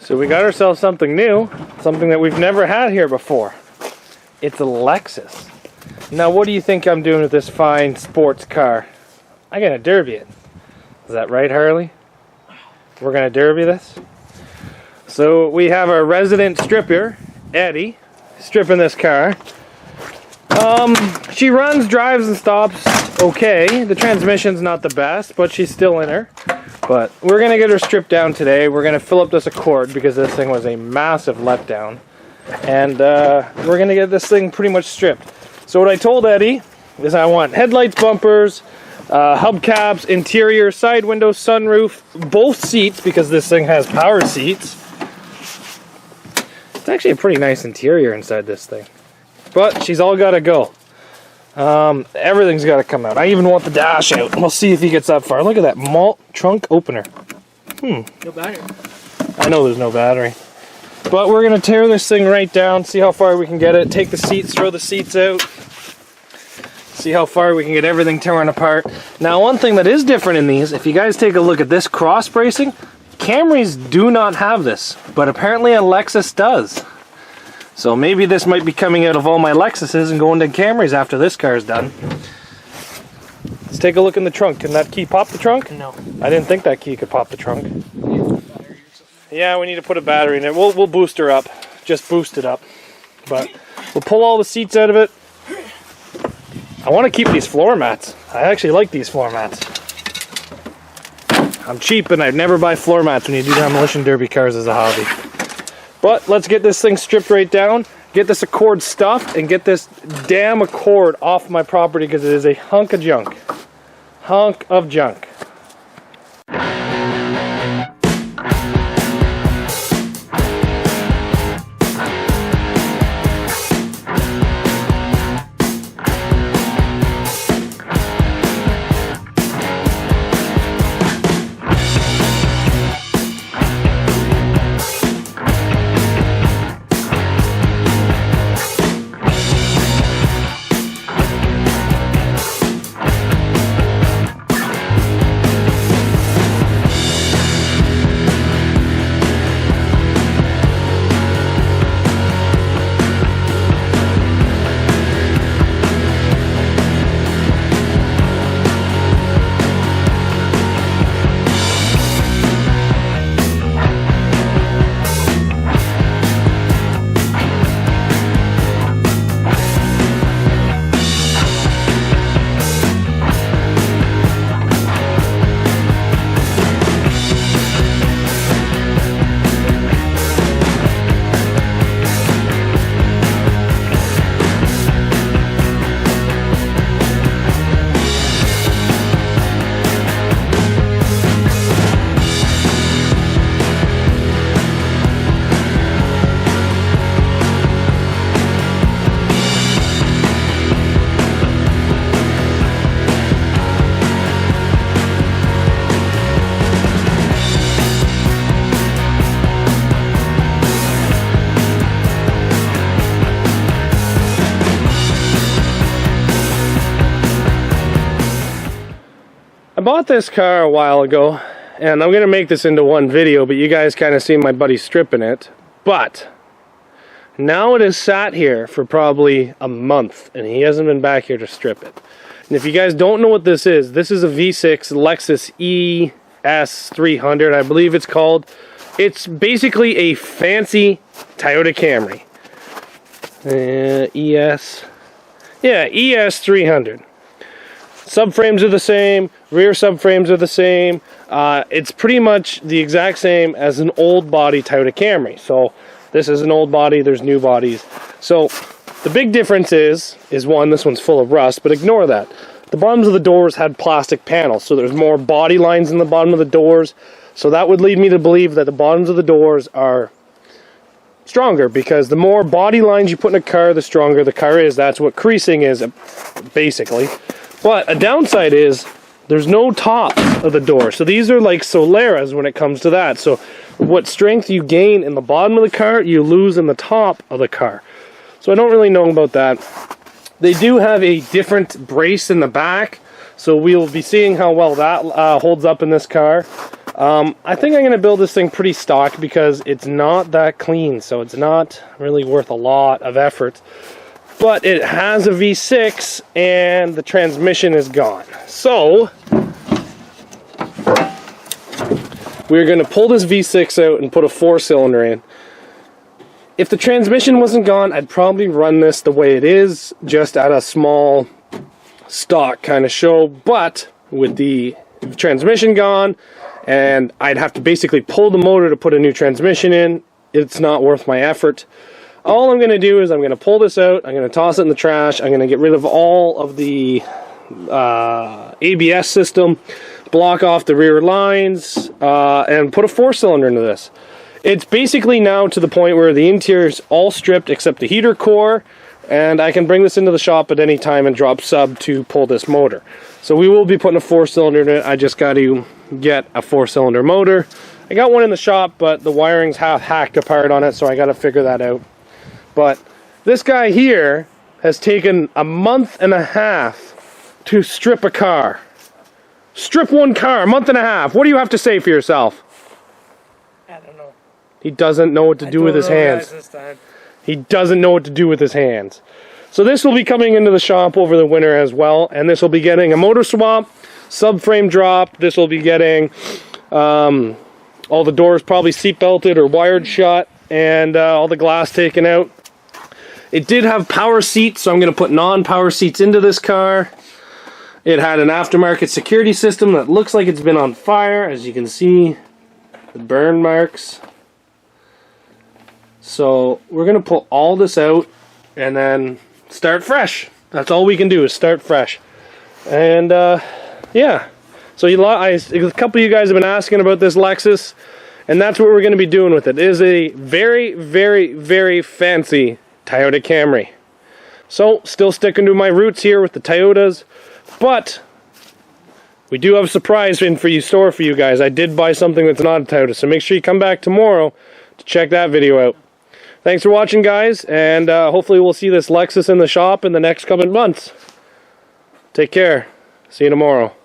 So we got ourselves something new, something that we've never had here before. It's a Lexus. Now what do you think I'm doing with this fine sports car? I'm gonna derby it. Is that right, Harley? We're gonna derby this? So we have our resident stripper, Eddie, stripping this car. She runs, drives, and stops okay. The transmission's not the best, but she's still in her. But we're gonna get her stripped down today. We're gonna fill up this Accord because this thing was a massive letdown. And we're gonna get this thing pretty much stripped. So what I told Eddie is I want headlights, bumpers, hubcaps, interior, side window, sunroof, both seats because this thing has power seats. It's actually a pretty nice interior inside this thing. But she's all gotta go. Everything's gotta come out. I even want the dash out. We'll see if he gets that far. Look at that malt trunk opener. No battery. I know there's no battery. But we're gonna tear this thing right down, see how far we can get it, take the seats, throw the seats out, see how far we can get everything torn apart. Now one thing that is different in these, if you guys take a look at this cross bracing, Camrys do not have this, but apparently a Lexus does. So maybe this might be coming out of all my Lexuses and going to Camrys after this car is done. Let's take a look in the trunk. Can that key pop the trunk? No. I didn't think that key could pop the trunk. Yeah, we need to put a battery in it. We'll boost her up. Just boost it up. But we'll pull all the seats out of it. I want to keep these floor mats. I actually like these floor mats. I'm cheap and I'd never buy floor mats when you do demolition derby cars as a hobby. But let's get this thing stripped right down, get this Accord stuffed, and get this damn Accord off my property because it is a hunk of junk. Hunk of junk. I bought this car a while ago, and I'm going to make this into one video, but you guys kind of see my buddy stripping it. But now it has sat here for probably a month, and he hasn't been back here to strip it. And if you guys don't know what this is a V6 Lexus ES300, I believe it's called. It's basically a fancy Toyota Camry. ES300. Subframes are the same, rear subframes are the same. It's pretty much the exact same as an old body Toyota Camry. So this is an old body, there's new bodies. So the big difference is one, this one's full of rust, but ignore that. The bottoms of the doors had plastic panels, so there's more body lines in the bottom of the doors. So that would lead me to believe that the bottoms of the doors are stronger, because the more body lines you put in a car, the stronger the car is. That's what creasing is, basically. But a downside is there's no top of the door. So these are like Soleras when it comes to that. So what strength you gain in the bottom of the car, you lose in the top of the car. So I don't really know about that. They do have a different brace in the back, so we'll be seeing how well that holds up in this car. I think I'm going to build this thing pretty stock because it's not that clean, so it's not really worth a lot of effort. But it has a V6 and the transmission is gone. So we're going to pull this V6 out and put a 4-cylinder in. If the transmission wasn't gone, I'd probably run this the way it is, just at a small stock kind of show. But with the transmission gone, and I'd have to basically pull the motor to put a new transmission in, it's not worth my effort. All I'm going to do is I'm going to pull this out, I'm going to toss it in the trash, I'm going to get rid of all of the ABS system, block off the rear lines, and put a 4-cylinder into this. It's basically now to the point where the interior is all stripped except the heater core, and I can bring this into the shop at any time and drop sub to pull this motor. So we will be putting a 4-cylinder in it. I just got to get a 4-cylinder motor. I got one in the shop, but the wiring's half hacked apart on it, so I got to figure that out. But this guy here has taken a month and a half to strip a car. Strip one car, a month and a half. What do you have to say for yourself? I don't know. He doesn't know what to do with his hands. He doesn't know what to do with his hands. So this will be coming into the shop over the winter as well, and this will be getting a motor swap, subframe drop. This will be getting all the doors probably seat belted or wired shut, and all the glass taken out. It did have power seats, so I'm going to put non-power seats into this car. It had an aftermarket security system that looks like it's been on fire, as you can see the burn marks. So we're going to pull all this out and then start fresh. That's all we can do is start fresh. And yeah, so a couple of you guys have been asking about this Lexus, and that's what we're going to be doing with it. It is a very, very, very fancy Toyota Camry. So still sticking to my roots here with the Toyotas, but we do have a surprise in for you guys. I did buy something that's not a Toyota, so make sure you come back tomorrow to check that video out. Thanks for watching, guys, and hopefully we'll see this Lexus in the shop in the next couple of months. Take care. See you tomorrow.